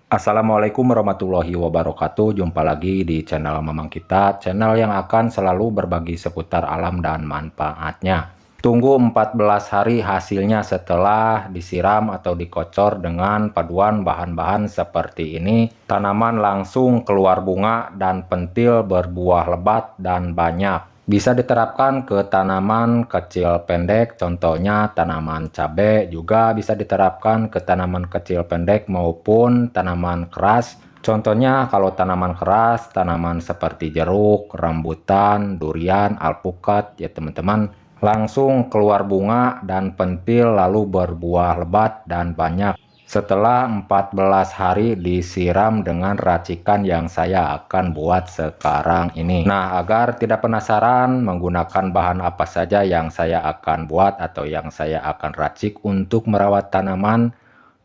Assalamualaikum warahmatullahi wabarakatuh. Jumpa lagi di channel Mamang Kita, channel yang akan selalu berbagi seputar alam dan manfaatnya. Tunggu 14 hari hasilnya setelah disiram atau dikocor dengan paduan bahan-bahan seperti ini. Tanaman langsung keluar bunga dan pentil berbuah lebat dan banyak. Bisa diterapkan ke tanaman kecil pendek, contohnya tanaman cabai, juga bisa diterapkan ke tanaman kecil pendek maupun tanaman keras. Contohnya kalau tanaman keras, tanaman seperti jeruk, rambutan, durian, alpukat ya teman-teman. Langsung keluar bunga dan pentil lalu berbuah lebat dan banyak. Setelah 14 hari disiram dengan racikan yang saya akan buat sekarang ini. Nah, agar tidak penasaran menggunakan bahan apa saja yang saya akan buat atau yang saya akan racik untuk merawat tanaman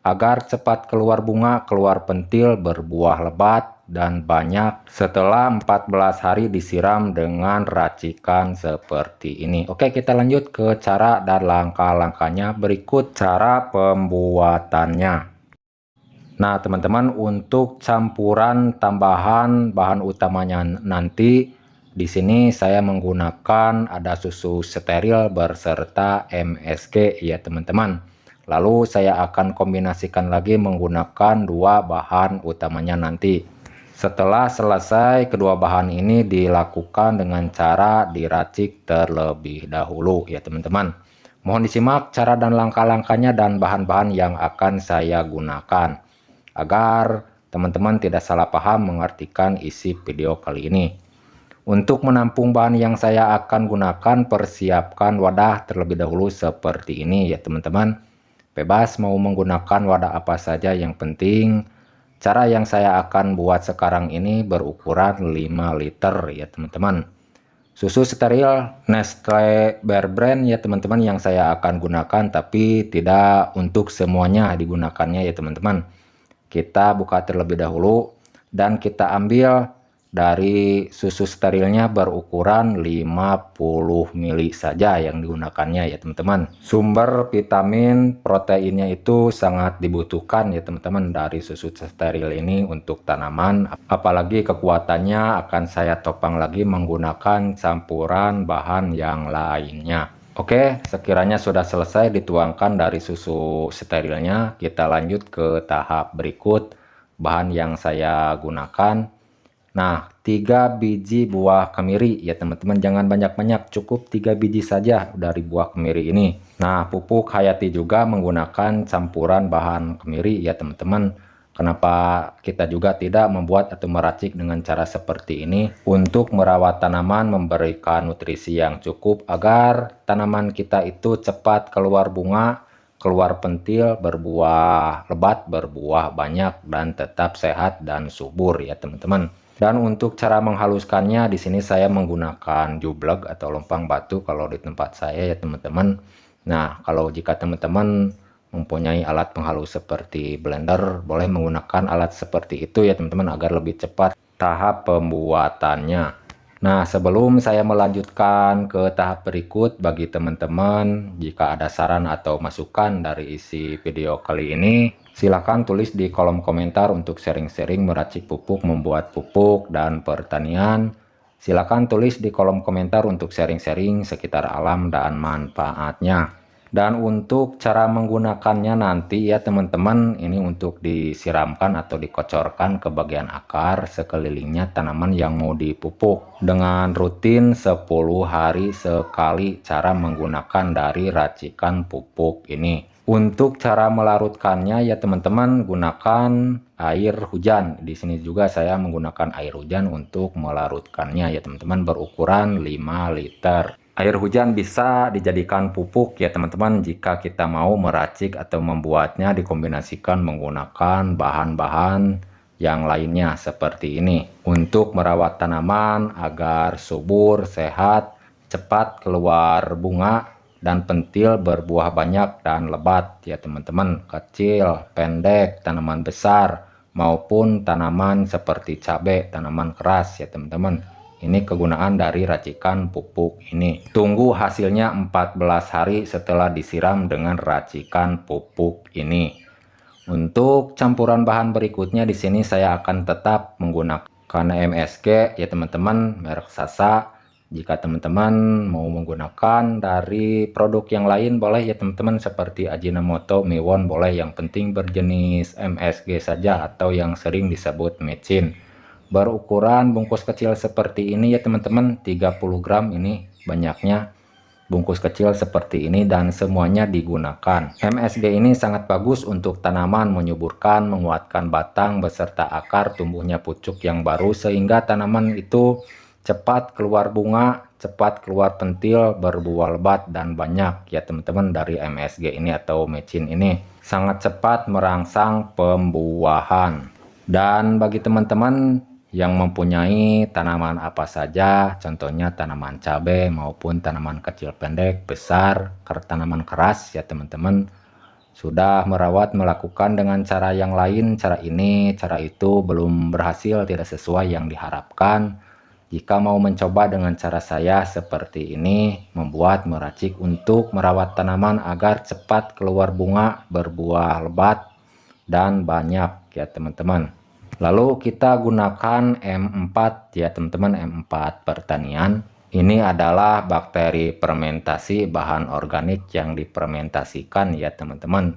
agar cepat keluar bunga, keluar pentil, berbuah lebat dan banyak setelah 14 hari disiram dengan racikan seperti ini. Oke, kita lanjut ke cara dan langkah-langkahnya. Berikut cara pembuatannya. Nah, teman-teman, untuk campuran tambahan bahan utamanya nanti di sini saya menggunakan ada susu steril berserta MSG ya, teman-teman. Lalu saya akan kombinasikan lagi menggunakan dua bahan utamanya nanti. Setelah selesai, kedua bahan ini dilakukan dengan cara diracik terlebih dahulu ya, teman-teman. Mohon disimak cara dan langkah-langkahnya dan bahan-bahan yang akan saya gunakan agar teman-teman tidak salah paham mengartikan isi video kali ini. Untuk menampung bahan yang saya akan gunakan, persiapkan wadah terlebih dahulu seperti ini ya teman-teman. Bebas mau menggunakan wadah apa saja, yang penting cara yang saya akan buat sekarang ini berukuran 5 liter ya teman-teman. Susu steril Nestle Bear Brand ya teman-teman yang saya akan gunakan, tapi tidak untuk semuanya digunakannya ya teman-teman. Kita buka terlebih dahulu dan kita ambil dari susu sterilnya berukuran 50 ml saja yang digunakannya ya teman-teman. Sumber vitamin proteinnya itu sangat dibutuhkan ya teman-teman dari susu steril ini untuk tanaman, apalagi kekuatannya akan saya topang lagi menggunakan campuran bahan yang lainnya. Oke, sekiranya sudah selesai dituangkan dari susu sterilnya, kita lanjut ke tahap berikut. Bahan yang saya gunakan, nah, 3 biji buah kemiri ya teman-teman, jangan banyak-banyak, cukup 3 biji saja dari buah kemiri ini. Nah, pupuk hayati juga menggunakan campuran bahan kemiri ya teman-teman. Kenapa kita juga tidak membuat atau meracik dengan cara seperti ini? Untuk merawat tanaman, memberikan nutrisi yang cukup agar tanaman kita itu cepat keluar bunga, keluar pentil, berbuah lebat, berbuah banyak, dan tetap sehat dan subur ya teman-teman. Dan untuk cara menghaluskannya, di sini saya menggunakan jublek atau lompang batu kalau di tempat saya ya teman-teman. Nah, kalau jika teman-teman mempunyai alat penghalus seperti blender, boleh menggunakan alat seperti itu ya teman-teman agar lebih cepat tahap pembuatannya. Nah, sebelum saya melanjutkan ke tahap berikut, bagi teman-teman jika ada saran atau masukan dari isi video kali ini, silahkan tulis di kolom komentar untuk sharing-sharing meracik pupuk, membuat pupuk, dan pertanian. Silahkan tulis di kolom komentar untuk sharing-sharing sekitar alam dan manfaatnya. Dan untuk cara menggunakannya nanti ya teman-teman, ini untuk disiramkan atau dikocorkan ke bagian akar sekelilingnya tanaman yang mau dipupuk. Dengan rutin 10 hari sekali cara menggunakan dari racikan pupuk ini. Untuk cara melarutkannya ya teman-teman, gunakan air hujan. Di sini juga saya menggunakan air hujan untuk melarutkannya ya teman-teman, berukuran 5 liter. Air hujan bisa dijadikan pupuk ya teman-teman jika kita mau meracik atau membuatnya dikombinasikan menggunakan bahan-bahan yang lainnya seperti ini. Untuk merawat tanaman agar subur, sehat, cepat keluar bunga, dan pentil berbuah banyak dan lebat ya teman-teman. Kecil, pendek, tanaman besar, maupun tanaman seperti cabai, tanaman keras ya teman-teman. Ini kegunaan dari racikan pupuk ini. Tunggu hasilnya 14 hari setelah disiram dengan racikan pupuk ini. Untuk campuran bahan berikutnya di sini saya akan tetap menggunakan MSG ya teman-teman, merek Sasa. Jika teman-teman mau menggunakan dari produk yang lain boleh ya teman-teman, seperti Ajinomoto, Miwon boleh, yang penting berjenis MSG saja atau yang sering disebut mecin. Berukuran bungkus kecil seperti ini ya teman-teman, 30 gram ini banyaknya. Bungkus kecil seperti ini dan semuanya digunakan. MSG ini sangat bagus untuk tanaman, menyuburkan, menguatkan batang beserta akar, tumbuhnya pucuk yang baru sehingga tanaman itu cepat keluar bunga, cepat keluar pentil, berbuah lebat dan banyak ya teman-teman. Dari MSG ini atau mecin ini sangat cepat merangsang pembuahan. Dan bagi teman-teman yang mempunyai tanaman apa saja, contohnya tanaman cabai maupun tanaman kecil pendek, besar, tanaman keras ya teman-teman, sudah merawat melakukan dengan cara yang lain, cara ini, cara itu belum berhasil, tidak sesuai yang diharapkan. Jika mau mencoba dengan cara saya seperti ini, membuat meracik untuk merawat tanaman agar cepat keluar bunga, berbuah lebat dan banyak ya teman-teman. Lalu kita gunakan M4 ya teman-teman, M4 pertanian. Ini adalah bakteri fermentasi bahan organik yang difermentasikan ya teman-teman.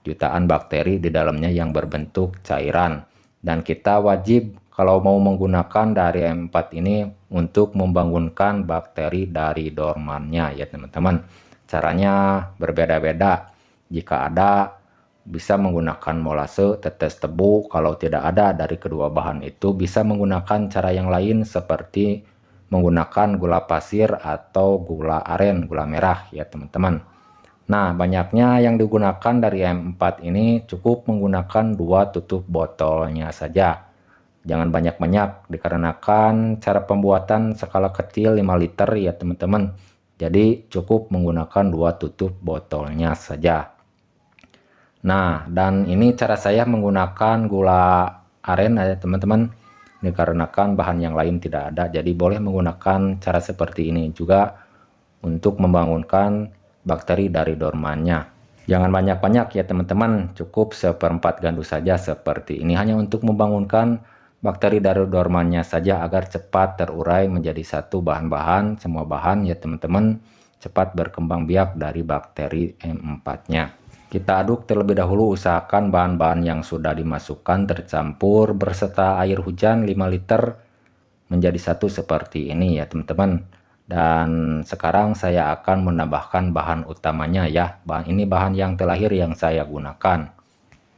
Jutaan bakteri di dalamnya yang berbentuk cairan. Dan kita wajib kalau mau menggunakan dari M4 ini untuk membangunkan bakteri dari dormannya ya teman-teman. Caranya berbeda-beda. Jika ada bisa menggunakan molase, tetes tebu. Kalau tidak ada dari kedua bahan itu, bisa menggunakan cara yang lain seperti menggunakan gula pasir atau gula aren, gula merah ya teman-teman. Nah, banyaknya yang digunakan dari M4 ini cukup menggunakan 2 tutup botolnya saja. Jangan banyak-banyak dikarenakan cara pembuatan skala kecil 5 liter ya teman-teman. Jadi cukup menggunakan 2 tutup botolnya saja. Nah, dan ini cara saya menggunakan gula aren ya teman-teman, dikarenakan bahan yang lain tidak ada, jadi boleh menggunakan cara seperti ini juga untuk membangunkan bakteri dari dormannya. Jangan banyak-banyak ya teman-teman, cukup seperempat gandus saja seperti ini, hanya untuk membangunkan bakteri dari dormannya saja agar cepat terurai menjadi satu bahan-bahan, semua bahan ya teman-teman, cepat berkembang biak dari bakteri M4-nya. Kita aduk terlebih dahulu, usahakan bahan-bahan yang sudah dimasukkan tercampur berserta air hujan 5 liter menjadi satu seperti ini ya teman-teman. Dan sekarang saya akan menambahkan bahan utamanya ya. Ini bahan yang terakhir yang saya gunakan.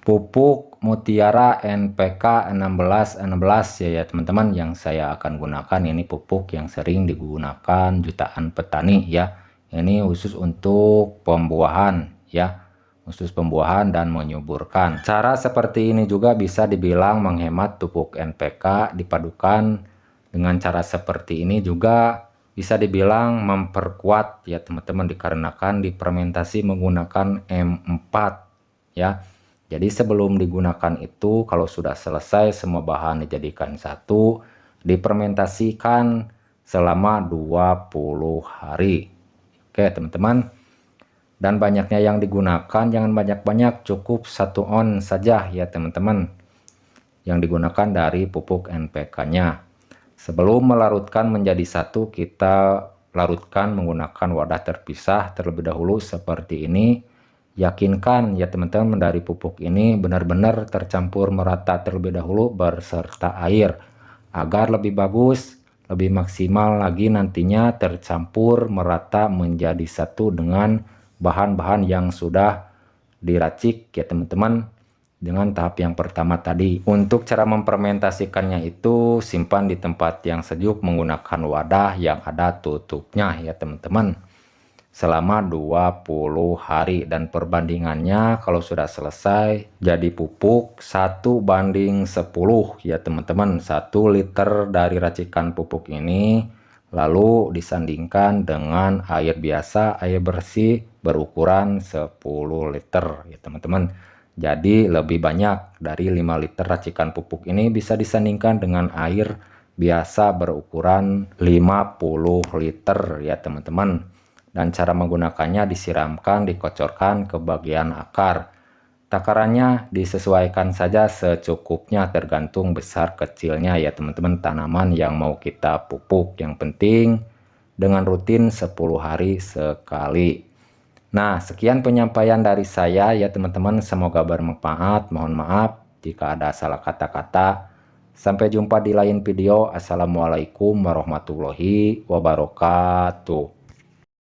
Pupuk Mutiara NPK 1616 ya teman-teman, yang saya akan gunakan. Ini pupuk yang sering digunakan jutaan petani ya. Ini khusus untuk pembuahan ya. Khusus pembuahan dan menyuburkan. Cara seperti ini juga bisa dibilang menghemat pupuk NPK, dipadukan dengan cara seperti ini juga bisa dibilang memperkuat ya teman-teman, dikarenakan difermentasi menggunakan M4 ya. Jadi sebelum digunakan itu, kalau sudah selesai semua bahan dijadikan satu, difermentasikan selama 20 hari. Oke teman-teman. Dan banyaknya yang digunakan, jangan banyak-banyak, cukup 1 on saja ya teman-teman yang digunakan dari pupuk NPK-nya. Sebelum melarutkan menjadi satu, kita larutkan menggunakan wadah terpisah terlebih dahulu seperti ini. Yakinkan ya teman-teman dari pupuk ini benar-benar tercampur merata terlebih dahulu berserta air, agar lebih bagus, lebih maksimal lagi nantinya tercampur merata menjadi satu dengan bahan-bahan yang sudah diracik ya teman-teman dengan tahap yang pertama tadi. Untuk cara memfermentasikannya itu simpan di tempat yang sejuk menggunakan wadah yang ada tutupnya ya teman-teman selama 20 hari, dan perbandingannya kalau sudah selesai jadi pupuk 1:10 ya teman-teman. 1 liter dari racikan pupuk ini lalu disandingkan dengan air biasa, air bersih berukuran 10 liter ya teman-teman. Jadi lebih banyak dari 5 liter racikan pupuk ini bisa disandingkan dengan air biasa berukuran 50 liter ya teman-teman. Dan cara menggunakannya disiramkan, dikocorkan ke bagian akar. Takarannya disesuaikan saja secukupnya, tergantung besar kecilnya ya teman-teman tanaman yang mau kita pupuk. Yang penting dengan rutin 10 hari sekali. Nah, sekian penyampaian dari saya ya teman-teman, semoga bermanfaat. Mohon maaf jika ada salah kata-kata. Sampai jumpa di lain video. Assalamualaikum warahmatullahi wabarakatuh.